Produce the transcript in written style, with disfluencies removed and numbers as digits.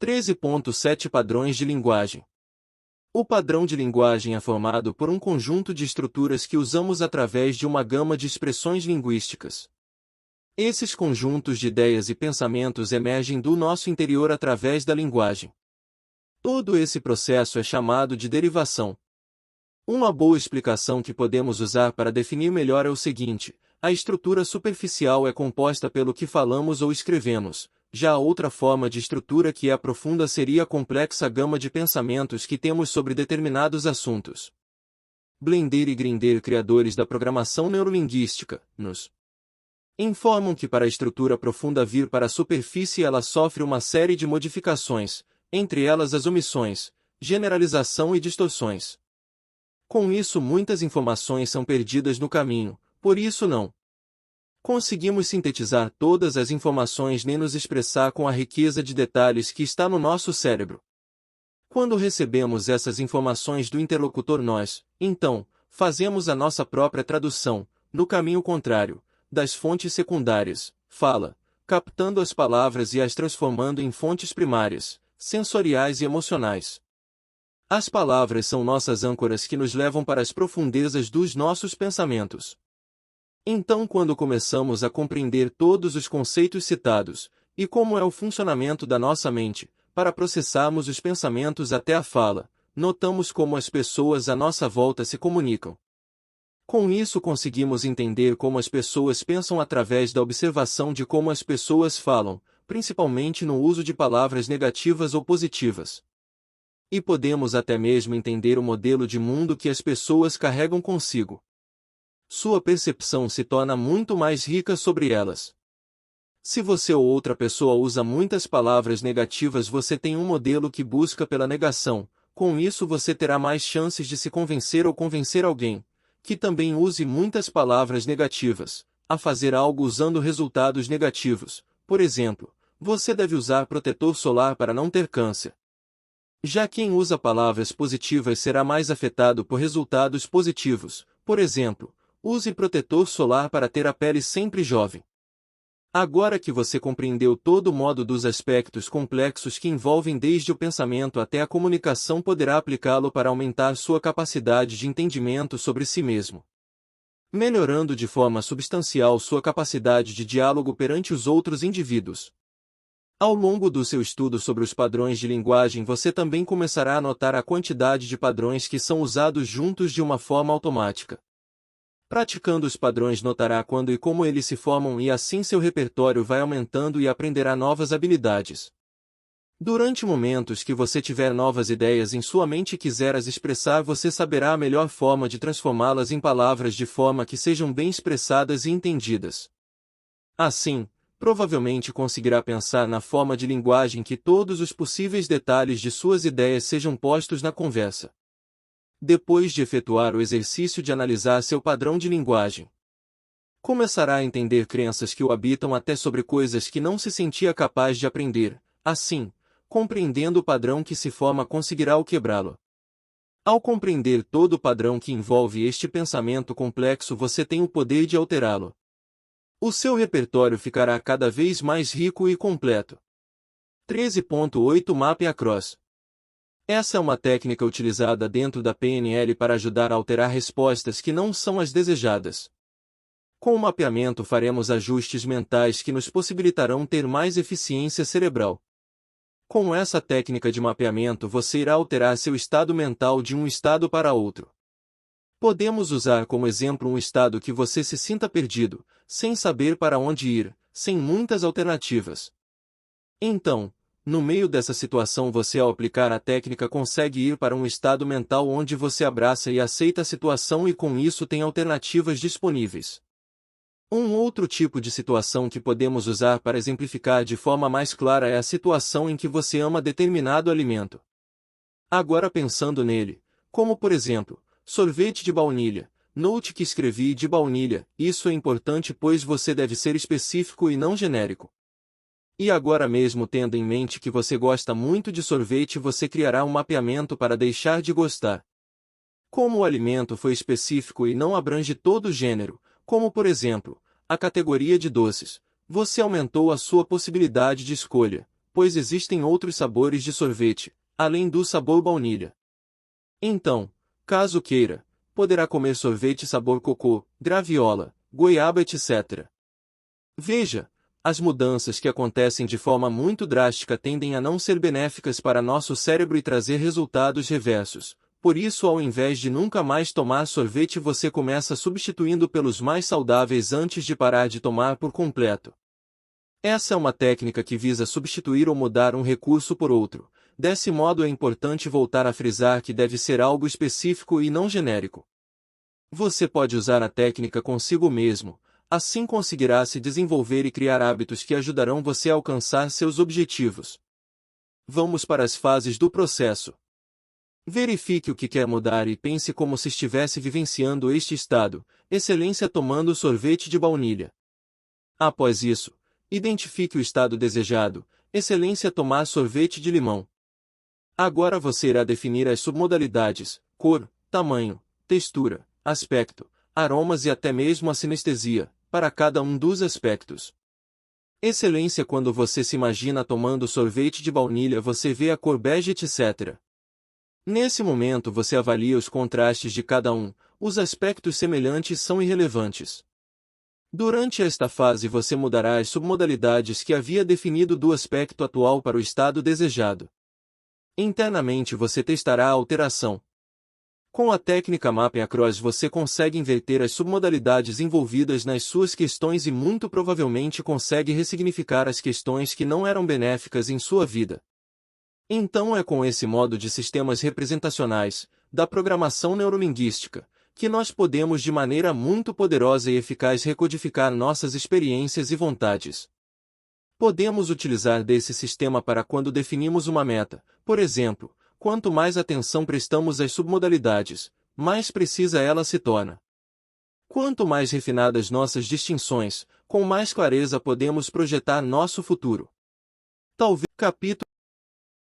13.7 Padrões de linguagem. O padrão de linguagem é formado por um conjunto de estruturas que usamos através de uma gama de expressões linguísticas. Esses conjuntos de ideias e pensamentos emergem do nosso interior através da linguagem. Todo esse processo é chamado de derivação. Uma boa explicação que podemos usar para definir melhor é o seguinte: a estrutura superficial é composta pelo que falamos ou escrevemos. Já a outra forma de estrutura que é profunda seria a complexa gama de pensamentos que temos sobre determinados assuntos. Blender e Grinder, criadores da programação neurolinguística, nos informam que para a estrutura profunda vir para a superfície ela sofre uma série de modificações, entre elas as omissões, generalização e distorções. Com isso muitas informações são perdidas no caminho, por isso não conseguimos sintetizar todas as informações nem nos expressar com a riqueza de detalhes que está no nosso cérebro. Quando recebemos essas informações do interlocutor nós, então, fazemos a nossa própria tradução, no caminho contrário, das fontes secundárias, fala, captando as palavras e as transformando em fontes primárias, sensoriais e emocionais. As palavras são nossas âncoras que nos levam para as profundezas dos nossos pensamentos. Então, quando começamos a compreender todos os conceitos citados, e como é o funcionamento da nossa mente, para processarmos os pensamentos até a fala, notamos como as pessoas à nossa volta se comunicam. Com isso conseguimos entender como as pessoas pensam através da observação de como as pessoas falam, principalmente no uso de palavras negativas ou positivas. E podemos até mesmo entender o modelo de mundo que as pessoas carregam consigo. Sua percepção se torna muito mais rica sobre elas. Se você ou outra pessoa usa muitas palavras negativas, você tem um modelo que busca pela negação. Com isso você terá mais chances de se convencer ou convencer alguém, que também use muitas palavras negativas, a fazer algo usando resultados negativos. Por exemplo, você deve usar protetor solar para não ter câncer. Já quem usa palavras positivas será mais afetado por resultados positivos. Por exemplo, use protetor solar para ter a pele sempre jovem. Agora que você compreendeu todo o modo dos aspectos complexos que envolvem desde o pensamento até a comunicação, poderá aplicá-lo para aumentar sua capacidade de entendimento sobre si mesmo, melhorando de forma substancial sua capacidade de diálogo perante os outros indivíduos. Ao longo do seu estudo sobre os padrões de linguagem, você também começará a notar a quantidade de padrões que são usados juntos de uma forma automática. Praticando os padrões, notará quando e como eles se formam, e assim seu repertório vai aumentando e aprenderá novas habilidades. Durante momentos que você tiver novas ideias em sua mente e quiser as expressar, você saberá a melhor forma de transformá-las em palavras de forma que sejam bem expressadas e entendidas. Assim, provavelmente conseguirá pensar na forma de linguagem que todos os possíveis detalhes de suas ideias sejam postos na conversa. Depois de efetuar o exercício de analisar seu padrão de linguagem, começará a entender crenças que o habitam até sobre coisas que não se sentia capaz de aprender. Assim, compreendendo o padrão que se forma, conseguirá o quebrá-lo. Ao compreender todo o padrão que envolve este pensamento complexo, você tem o poder de alterá-lo. O seu repertório ficará cada vez mais rico e completo. 13.8 Mapping Across. Essa é uma técnica utilizada dentro da PNL para ajudar a alterar respostas que não são as desejadas. Com o mapeamento faremos ajustes mentais que nos possibilitarão ter mais eficiência cerebral. Com essa técnica de mapeamento você irá alterar seu estado mental de um estado para outro. Podemos usar como exemplo um estado que você se sinta perdido, sem saber para onde ir, sem muitas alternativas. Então, no meio dessa situação, você, ao aplicar a técnica, consegue ir para um estado mental onde você abraça e aceita a situação e com isso tem alternativas disponíveis. Um outro tipo de situação que podemos usar para exemplificar de forma mais clara é a situação em que você ama determinado alimento. Agora, pensando nele, como por exemplo, sorvete de baunilha, note que escrevi de baunilha, isso é importante pois você deve ser específico e não genérico. E agora, mesmo tendo em mente que você gosta muito de sorvete, você criará um mapeamento para deixar de gostar. Como o alimento foi específico e não abrange todo o gênero, como por exemplo, a categoria de doces, você aumentou a sua possibilidade de escolha. pois existem outros sabores de sorvete, além do sabor baunilha. Então, caso queira, poderá comer sorvete sabor cocô, graviola, goiaba, etc. Veja, as mudanças que acontecem de forma muito drástica tendem a não ser benéficas para nosso cérebro e trazer resultados reversos. Por isso, ao invés de nunca mais tomar sorvete, você começa substituindo pelos mais saudáveis antes de parar de tomar por completo. Essa é uma técnica que visa substituir ou mudar um recurso por outro. Desse modo, é importante voltar a frisar que deve ser algo específico e não genérico. Você pode usar a técnica consigo mesmo, assim conseguirá se desenvolver e criar hábitos que ajudarão você a alcançar seus objetivos. Vamos para as fases do processo. Verifique o que quer mudar e pense como se estivesse vivenciando este estado, excelência tomando sorvete de baunilha. Após isso, identifique o estado desejado, excelência tomar sorvete de limão. Agora você irá definir as submodalidades, cor, tamanho, textura, aspecto, aromas e até mesmo a sinestesia, para cada um dos aspectos. Excelência: quando você se imagina tomando sorvete de baunilha, você vê a cor bege, etc. Nesse momento você avalia os contrastes de cada um, os aspectos semelhantes são irrelevantes. Durante esta fase você mudará as submodalidades que havia definido do aspecto atual para o estado desejado. Internamente você testará a alteração. Com a técnica Mapping Across você consegue inverter as submodalidades envolvidas nas suas questões e muito provavelmente consegue ressignificar as questões que não eram benéficas em sua vida. Então é com esse modo de sistemas representacionais, da programação neurolinguística, que nós podemos de maneira muito poderosa e eficaz recodificar nossas experiências e vontades. Podemos utilizar desse sistema para quando definimos uma meta, por exemplo, quanto mais atenção prestamos às submodalidades, mais precisa ela se torna. Quanto mais refinadas nossas distinções, com mais clareza podemos projetar nosso futuro. Talvez capítulo